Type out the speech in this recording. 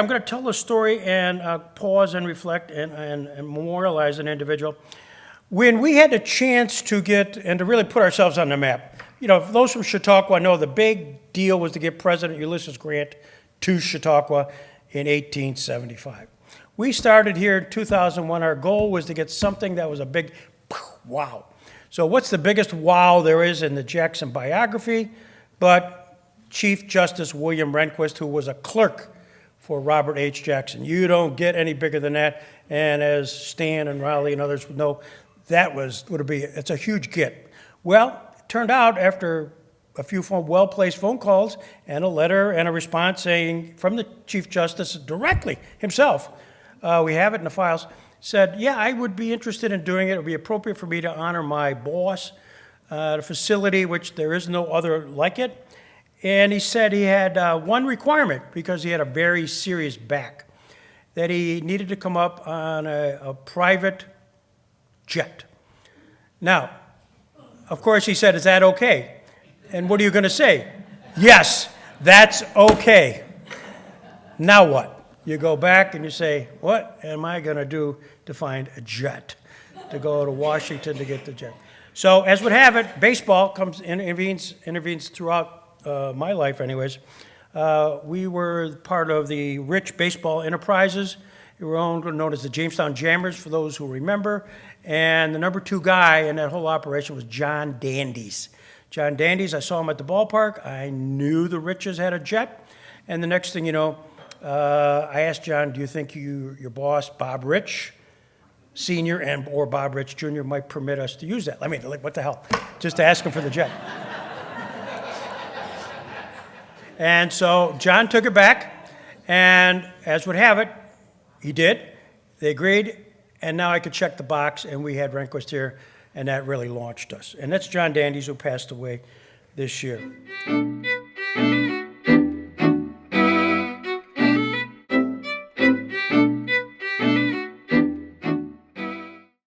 going to tell the story and pause and reflect and memorialize an individual. When we had the chance to get and to really put ourselves on the map, you know, for those from Chautauqua know the big deal was to get President Ulysses Grant to Chautauqua in 1875. We started here in 2001. Our goal was to get something that was a big wow. So what's the biggest wow there is in the Jackson biography? But Chief Justice William Rehnquist, who was a clerk for Robert H. Jackson. You don't get any bigger than that. And as Stan and Riley and others would know, it's a huge get. Well, it turned out after a few well-placed phone calls and a letter and a response saying from the Chief Justice directly himself, we have it in the files, said, yeah, I would be interested in doing it. It would be appropriate for me to honor my boss, the facility, which there is no other like it. And he said he had one requirement because he had a very serious back, that he needed to come up on a private jet. Now, of course, he said, is that okay? And what are you going to say? Yes, that's okay. Now what? You go back and you say, what am I going to do to find a jet to go to Washington to get the jet? So as would have it, baseball intervenes throughout my life anyways. We were part of the Rich Baseball Enterprises. We were known as the Jamestown Jammers, for those who remember. And the number 2 guy in that whole operation was John Dandes. John Dandes, I saw him at the ballpark. I knew the Riches had a jet. And the next thing you know, I asked John, do you think your boss, Bob Rich, Sr. or Bob Rich, Jr. might permit us to use that? I mean, like, what the hell? Just to ask him for the jet. And so John took it back, and as would have it, he did. They agreed, and now I could check the box, and we had Rehnquist here, and that really launched us. And that's John Dandes, who passed away this year.